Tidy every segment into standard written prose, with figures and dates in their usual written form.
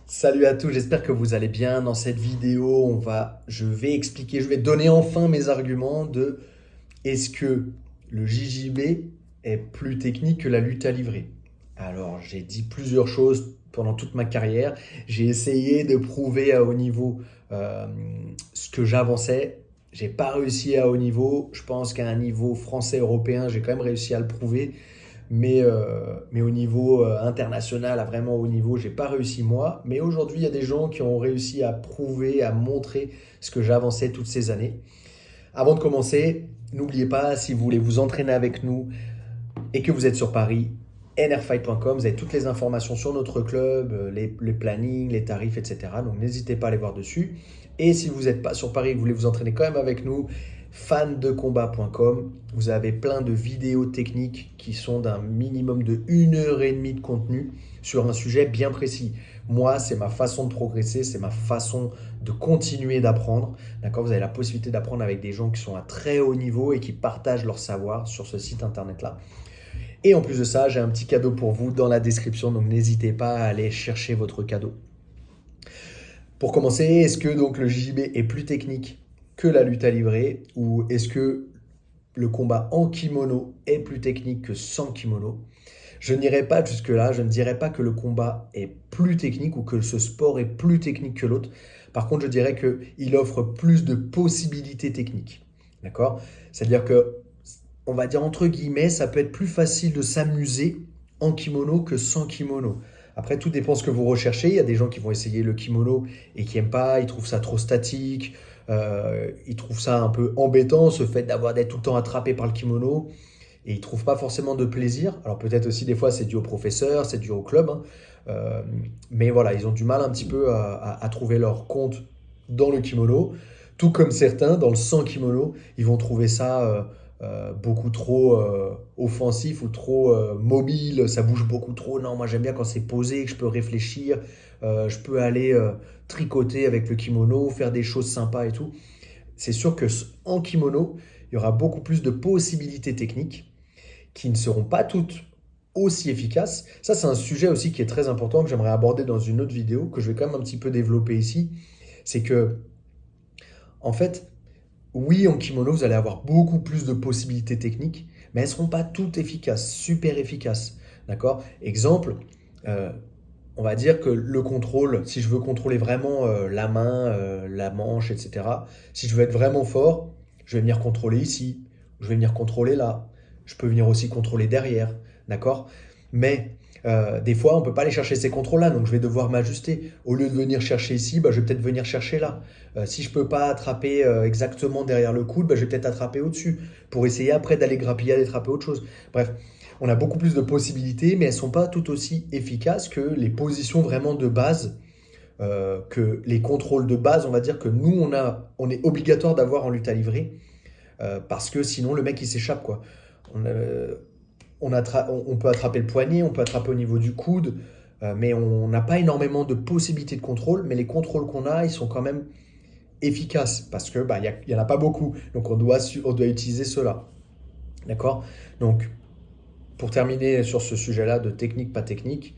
Salut à tous, j'espère que vous allez bien. Dans cette vidéo, je vais donner enfin mes arguments de est-ce que le JJB est plus technique que la lutte à livrer. Alors, j'ai dit plusieurs choses pendant toute ma carrière. J'ai essayé de prouver à haut niveau euh, ce que j'avançais. J'ai pas réussi à haut niveau. Je pense qu'à un niveau français européen, j'ai quand même réussi à le prouver. Mais au niveau international, à vraiment haut niveau, j'ai pas réussi moi. Mais aujourd'hui, il y a des gens qui ont réussi à prouver, à montrer ce que j'avançais toutes ces années. Avant de commencer, n'oubliez pas, si vous voulez vous entraîner avec nous et que vous êtes sur Paris, nrfight.com, vous avez toutes les informations sur notre club, les plannings, les tarifs, etc. Donc n'hésitez pas à aller voir dessus. Et si vous n'êtes pas sur Paris et que vous voulez vous entraîner quand même avec nous, fandecombat.com, vous avez plein de vidéos techniques qui sont d'un minimum de 1 heure et demie de contenu sur un sujet bien précis. Moi, c'est ma façon de progresser, c'est ma façon de continuer d'apprendre. D'accord? Vous avez la possibilité d'apprendre avec des gens qui sont à très haut niveau et qui partagent leur savoir sur ce site internet-là. Et en plus de ça, j'ai un petit cadeau pour vous dans la description, donc n'hésitez pas à aller chercher votre cadeau. Pour commencer, est-ce que donc le JJB est plus technique que la lutte à livrer ou est-ce que le combat en kimono est plus technique que sans kimono? Je n'irai pas jusque-là, je ne dirais pas que le combat est plus technique ou que ce sport est plus technique que l'autre. Par contre, je dirais qu'il offre plus de possibilités techniques. D'accord? C'est-à-dire que, on va dire entre guillemets, ça peut être plus facile de s'amuser en kimono que sans kimono. Après, tout dépend ce que vous recherchez. Il y a des gens qui vont essayer le kimono et qui n'aiment pas, ils trouvent ça trop statique, ils trouvent ça un peu embêtant, ce fait d'être tout le temps attrapé par le kimono et ils trouvent pas forcément de plaisir. Alors peut-être aussi des fois c'est dû au professeur, c'est dû au club, hein. Euh, mais voilà, ils ont du mal un petit peu à trouver leur compte dans le kimono, tout comme certains dans le sans kimono, ils vont trouver ça beaucoup trop offensif ou trop mobile, ça bouge beaucoup trop. Non, moi j'aime bien quand c'est posé, que je peux réfléchir, je peux aller tricoter avec le kimono, faire des choses sympas et tout. C'est sûr que en kimono, il y aura beaucoup plus de possibilités techniques qui ne seront pas toutes aussi efficaces. Ça, c'est un sujet aussi qui est très important que j'aimerais aborder dans une autre vidéo, que je vais quand même un petit peu développer ici. C'est que, en fait, oui, en kimono, vous allez avoir beaucoup plus de possibilités techniques, mais elles ne seront pas toutes efficaces, super efficaces. D'accord? Exemple, euh, on va dire que le contrôle, si je veux contrôler vraiment la main, la manche, etc., si je veux être vraiment fort, je vais venir contrôler ici, je vais venir contrôler là, je peux venir aussi contrôler derrière, d'accord? Mais des fois, on ne peut pas aller chercher ces contrôles-là, donc je vais devoir m'ajuster. Au lieu de venir chercher ici, bah, je vais peut-être venir chercher là. Si je ne peux pas attraper exactement derrière le coude, bah, je vais peut-être attraper au-dessus, pour essayer après d'aller grappiller, d'attraper autre chose. Bref, on a beaucoup plus de possibilités, mais elles ne sont pas tout aussi efficaces que les positions vraiment de base, que les contrôles de base, on va dire que nous, on est obligatoire d'avoir en lutte à livrer, parce que sinon le mec il s'échappe quoi. On, on peut attraper le poignet, on peut attraper au niveau du coude, mais on n'a pas énormément de possibilités de contrôle, mais les contrôles qu'on a, ils sont quand même efficaces, parce que bah, y en a pas beaucoup, donc on doit utiliser cela. D'accord? Donc, pour terminer sur ce sujet-là de technique, pas technique,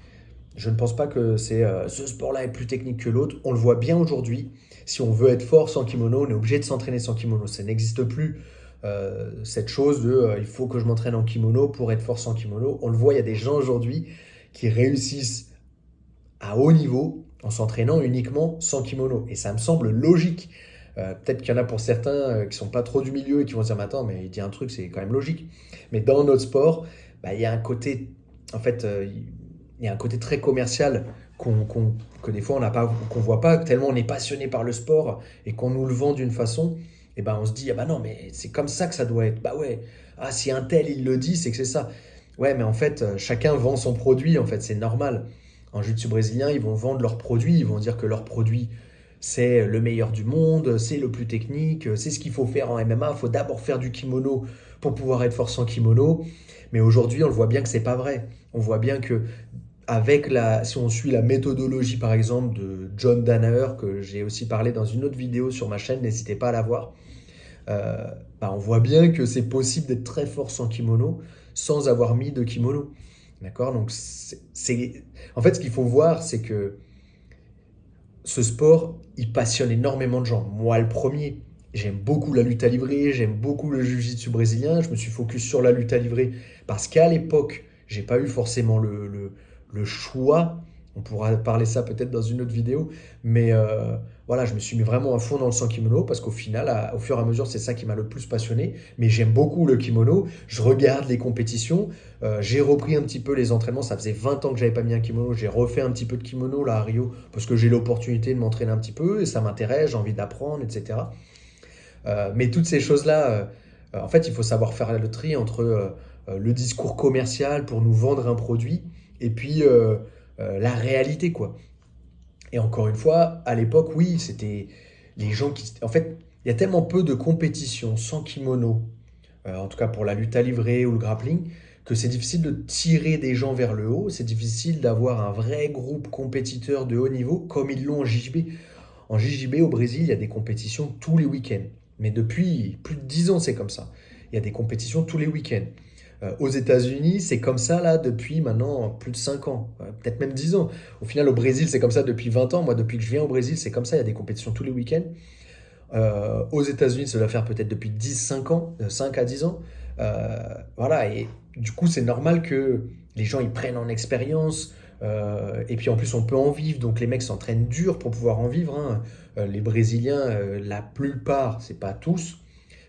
je ne pense pas que c'est ce sport-là est plus technique que l'autre. On le voit bien aujourd'hui. Si on veut être fort sans kimono, on est obligé de s'entraîner sans kimono. Ça n'existe plus cette chose de il faut que je m'entraîne en kimono pour être fort sans kimono. On le voit, il y a des gens aujourd'hui qui réussissent à haut niveau en s'entraînant uniquement sans kimono. Et ça me semble logique. Peut-être qu'il y en a pour certains qui sont pas trop du milieu et qui vont se dire, mais attends, mais il dit un truc, c'est quand même logique. Mais dans notre sport, bah, il y a un côté, en fait, il y a un côté très commercial que des fois on n'a pas, qu'on voit pas, tellement on est passionné par le sport et qu'on nous le vend d'une façon, et ben on se dit, ah bah non, mais c'est comme ça que ça doit être. Bah ouais, ah si un tel il le dit, c'est que c'est ça. Ouais, mais en fait, chacun vend son produit, en fait, c'est normal. En jiu-jitsu brésilien, ils vont vendre leurs produits, ils vont dire que leur produit, c'est le meilleur du monde, c'est le plus technique, c'est ce qu'il faut faire en MMA, il faut d'abord faire du kimono pour pouvoir être fort sans kimono. Mais aujourd'hui, on le voit bien que c'est pas vrai. On voit bien que si on suit la méthodologie par exemple de John Danaher, que j'ai aussi parlé dans une autre vidéo sur ma chaîne, n'hésitez pas à la voir, euh, bah, on voit bien que c'est possible d'être très fort sans kimono, sans avoir mis de kimono. D'accord? Donc, en fait, ce qu'il faut voir, c'est que ce sport, il passionne énormément de gens. Moi, le premier, j'aime beaucoup la lutte à livrer, j'aime beaucoup le jiu-jitsu brésilien. Je me suis focus sur la lutte à livrer parce qu'à l'époque, j'ai pas eu forcément le choix. On pourra parler ça peut-être dans une autre vidéo, mais voilà, je me suis mis vraiment à fond dans le sans kimono parce qu'au final, au fur et à mesure, c'est ça qui m'a le plus passionné. Mais j'aime beaucoup le kimono, je regarde les compétitions, j'ai repris un petit peu les entraînements. Ça faisait 20 ans que j'avais pas mis un kimono, j'ai refait un petit peu de kimono là à Rio parce que j'ai l'opportunité de m'entraîner un petit peu et ça m'intéresse, j'ai envie d'apprendre, etc. Mais toutes ces choses-là, en fait, il faut savoir faire le tri entre le discours commercial pour nous vendre un produit et puis la réalité, quoi. Et encore une fois, à l'époque, oui, c'était les gens qui... En fait, il y a tellement peu de compétitions sans kimono, en tout cas pour la lutte à livrer ou le grappling, que c'est difficile de tirer des gens vers le haut, c'est difficile d'avoir un vrai groupe compétiteur de haut niveau comme ils l'ont en JJB. En JJB au Brésil, il y a des compétitions tous les week-ends. Mais depuis plus de 10 ans, c'est comme ça. Il y a des compétitions tous les week-ends. Aux États-Unis, c'est comme ça là depuis maintenant plus de 5 ans, peut-être même 10 ans. Au final, au Brésil, c'est comme ça depuis 20 ans. Moi, depuis que je viens au Brésil, c'est comme ça. Il y a des compétitions tous les week-ends. Aux États-Unis, ça doit faire peut-être depuis 10, 5 ans, 5 à 10 ans. Voilà, et du coup, c'est normal que les gens ils prennent en expérience. Et puis en plus, on peut en vivre. Donc les mecs s'entraînent dur pour pouvoir en vivre, hein. Les Brésiliens, la plupart, c'est pas tous,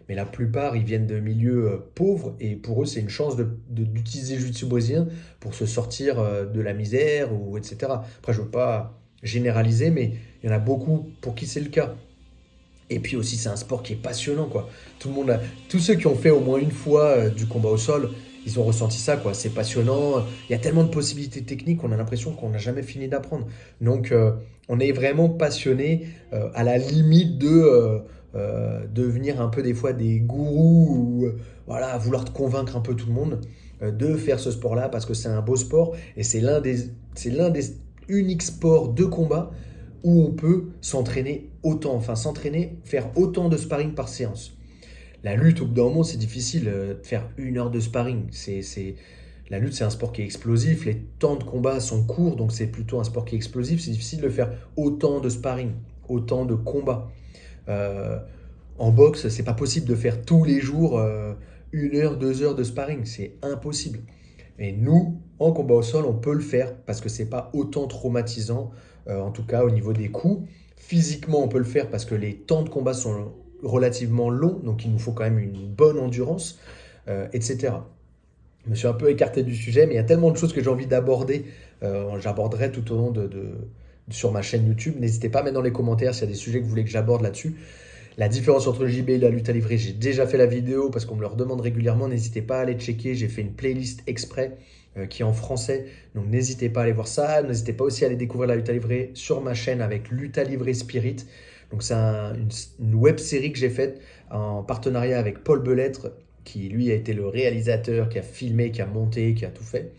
mais la plupart, ils viennent de milieux pauvres et pour eux, c'est une chance d'utiliser le jiu-jitsu brésilien pour se sortir de la misère ou etc. Après, je veux pas généraliser, mais il y en a beaucoup pour qui c'est le cas. Et puis aussi, c'est un sport qui est passionnant, quoi. Tout le monde tous ceux qui ont fait au moins une fois du combat au sol, ils ont ressenti ça, quoi. C'est passionnant. Il y a tellement de possibilités techniques, on a l'impression qu'on n'a jamais fini d'apprendre. Donc, on est vraiment passionné à la limite de devenir un peu des fois des gourous ou voilà, vouloir te convaincre un peu tout le monde de faire ce sport-là parce que c'est un beau sport et c'est l'un des uniques sports de combat où on peut s'entraîner autant, enfin s'entraîner, faire autant de sparring par séance. La lutte, au bout d'un moment, c'est difficile de faire 1 heure de sparring. La lutte, c'est un sport qui est explosif, les temps de combat sont courts, donc c'est plutôt un sport qui est explosif. C'est difficile de faire autant de sparring, autant de combats. Euh, En boxe, c'est pas possible de faire tous les jours 1 heure, 2 heures de sparring, c'est impossible. Et nous, en combat au sol, on peut le faire parce que c'est pas autant traumatisant, en tout cas au niveau des coups. Physiquement, on peut le faire parce que les temps de combat sont relativement longs, donc il nous faut quand même une bonne endurance, etc. Je me suis un peu écarté du sujet, mais il y a tellement de choses que j'ai envie d'aborder. J'aborderai tout au long sur ma chaîne YouTube. N'hésitez pas à mettre dans les commentaires s'il y a des sujets que vous voulez que j'aborde là-dessus. La différence entre le JB et la lutte à livrer, j'ai déjà fait la vidéo parce qu'on me le redemande régulièrement. N'hésitez pas à aller checker. J'ai fait une playlist exprès qui est en français. Donc n'hésitez pas à aller voir ça. N'hésitez pas aussi à aller découvrir la lutte à livrer sur ma chaîne avec Lutte à livrer Spirit. Donc c'est une web série que j'ai faite en partenariat avec Paul Belêtre, qui lui a été le réalisateur, qui a filmé, qui a monté, qui a tout fait.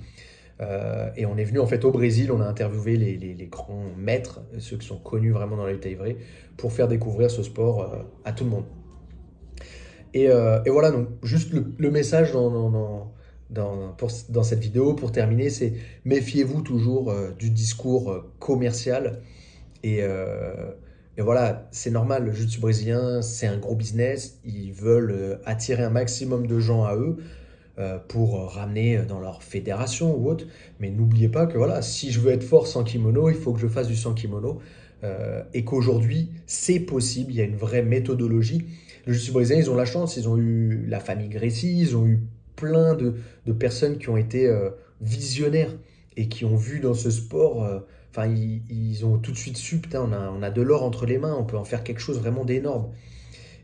Et on est venu en fait au Brésil, on a interviewé les grands maîtres, ceux qui sont connus vraiment dans la lutte à livrer, pour faire découvrir ce sport à tout le monde. Et voilà, donc juste le message dans cette vidéo pour terminer, c'est méfiez-vous toujours du discours commercial. Et voilà, c'est normal, le jiu-jitsu brésilien, c'est un gros business, ils veulent attirer un maximum de gens à eux pour ramener dans leur fédération ou autre. Mais n'oubliez pas que voilà, si je veux être fort sans kimono, il faut que je fasse du sans kimono. Et qu'aujourd'hui, c'est possible, il y a une vraie méthodologie. Le jiu-jitsu brésilien, ils ont la chance, ils ont eu la famille Gracie, ils ont eu plein de personnes qui ont été visionnaires et qui ont vu dans ce sport, enfin, ils ont tout de suite su, putain, on a de l'or entre les mains, on peut en faire quelque chose vraiment d'énorme.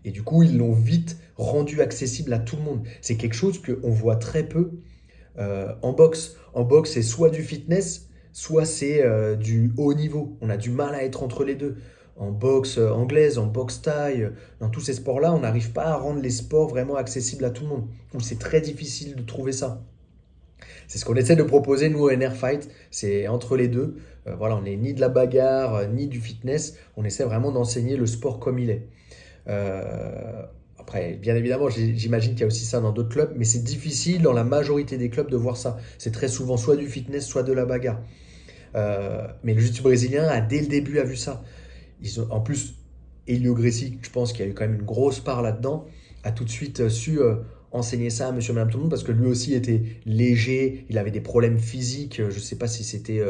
Et du coup, ils l'ont vite rendu accessible à tout le monde. C'est quelque chose qu'on voit très peu en boxe. En boxe, c'est soit du fitness, soit c'est du haut niveau. On a du mal à être entre les deux. En boxe anglaise, en boxe thaï, dans tous ces sports-là, on n'arrive pas à rendre les sports vraiment accessibles à tout le monde. Ou c'est très difficile de trouver ça. C'est ce qu'on essaie de proposer, nous, au NR Fight. C'est entre les deux. Voilà, on n'est ni de la bagarre, ni du fitness. On essaie vraiment d'enseigner le sport comme il est. Après, bien évidemment, j'imagine qu'il y a aussi ça dans d'autres clubs, mais c'est difficile dans la majorité des clubs de voir ça. C'est très souvent soit du fitness, soit de la bagarre. Mais le jiu-jitsu brésilien, dès le début, a vu ça. En plus, Elio Gressic, je pense qu'il y a eu quand même une grosse part là-dedans, a tout de suite su enseigner ça à monsieur et madame tout le monde parce que lui aussi était léger, il avait des problèmes physiques, je ne sais pas si c'était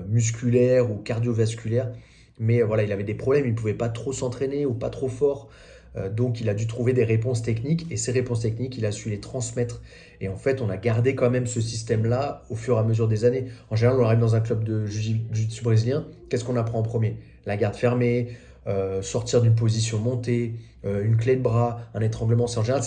musculaire ou cardiovasculaire, mais voilà, il avait des problèmes, il ne pouvait pas trop s'entraîner ou pas trop fort. Donc il a dû trouver des réponses techniques et ces réponses techniques, il a su les transmettre. Et en fait, on a gardé quand même ce système-là au fur et à mesure des années. En général, on arrive dans un club de jiu-jitsu brésilien, qu'est-ce qu'on apprend en premier? La garde fermée, sortir d'une position montée, une clé de bras, un étranglement. En général,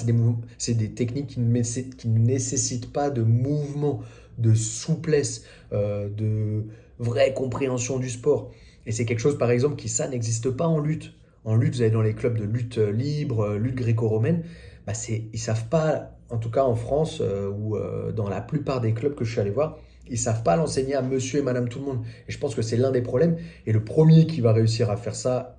c'est des techniques qui ne nécessitent pas de mouvement, de souplesse, de vraie compréhension du sport. Et c'est quelque chose, par exemple, qui ça n'existe pas en lutte. En lutte, vous allez dans les clubs de lutte libre, lutte gréco-romaine, bah ils savent pas, en tout cas en France ou dans la plupart des clubs que je suis allé voir, ils savent pas l'enseigner à monsieur et madame tout le monde. Et je pense que c'est l'un des problèmes. Et le premier qui va réussir à faire ça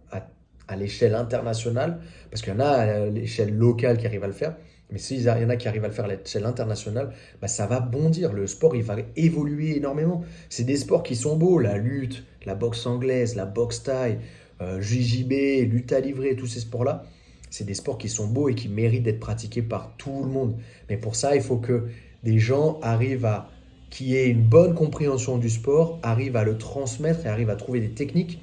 à l'échelle internationale, parce qu'il y en a à l'échelle locale qui arrivent à le faire, mais s'il y en a qui arrivent à le faire à l'échelle internationale, bah ça va bondir. Le sport, il va évoluer énormément. C'est des sports qui sont beaux, la lutte, la boxe anglaise, la boxe thaï, JJB, lutte à livrer, tous ces sports-là. C'est des sports qui sont beaux et qui méritent d'être pratiqués par tout le monde. Mais pour ça, il faut que des gens arrivent à, qui aient une bonne compréhension du sport, arrivent à le transmettre et arrivent à trouver des techniques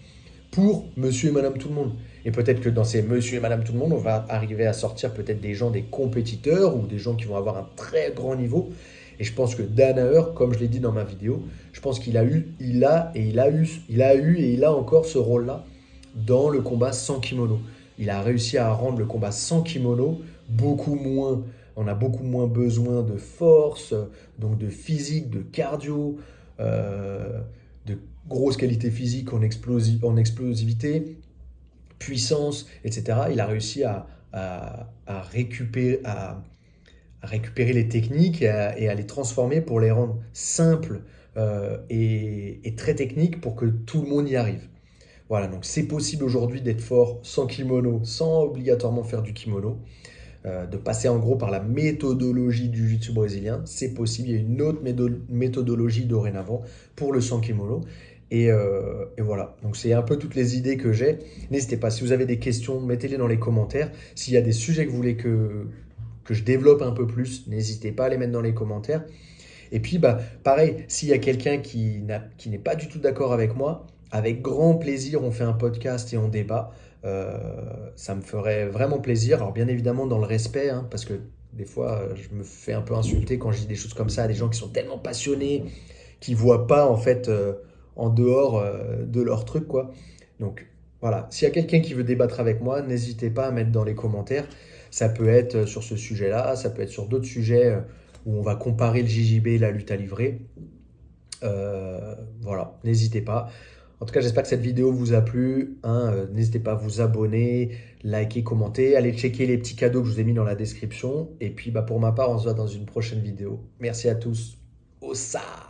pour monsieur et madame tout le monde. Et peut-être que dans ces monsieur et madame tout le monde, on va arriver à sortir peut-être des gens, des compétiteurs ou des gens qui vont avoir un très grand niveau. Et je pense que Danaher, comme je l'ai dit dans ma vidéo, je pense qu'il a eu, il a eu et il a encore ce rôle-là dans le combat sans kimono. Il a réussi à rendre le combat sans kimono beaucoup moins, on a beaucoup moins besoin de force, donc de physique, de cardio, de grosses qualités physiques en explosivité, puissance, etc. Il a réussi à récupérer les techniques et à les transformer pour les rendre simples et très techniques pour que tout le monde y arrive. Voilà, donc c'est possible aujourd'hui d'être fort sans kimono, sans obligatoirement faire du kimono, de passer en gros par la méthodologie du jiu-jitsu brésilien. C'est possible, il y a une autre méthodologie dorénavant pour le sans kimono. Et voilà, donc c'est un peu toutes les idées que j'ai. N'hésitez pas, si vous avez des questions, mettez-les dans les commentaires. S'il y a des sujets que vous voulez que je développe un peu plus, n'hésitez pas à les mettre dans les commentaires. Et puis, bah, pareil, s'il y a quelqu'un qui n'est pas du tout d'accord avec moi, avec grand plaisir, on fait un podcast et on débat. Ça me ferait vraiment plaisir. Alors, bien évidemment, dans le respect, hein, parce que des fois, je me fais un peu insulter quand je dis des choses comme ça à des gens qui sont tellement passionnés, qui ne voient pas, en fait, en dehors de leur truc, quoi. Donc, voilà. S'il y a quelqu'un qui veut débattre avec moi, n'hésitez pas à mettre dans les commentaires. Ça peut être sur ce sujet-là, ça peut être sur d'autres sujets où on va comparer le JJB et la lutte à livrer. Voilà, n'hésitez pas. En tout cas, j'espère que cette vidéo vous a plu. Hein, n'hésitez pas à vous abonner, liker, commenter. Allez checker les petits cadeaux que je vous ai mis dans la description. Et puis, bah, pour ma part, on se voit dans une prochaine vidéo. Merci à tous. Ossa!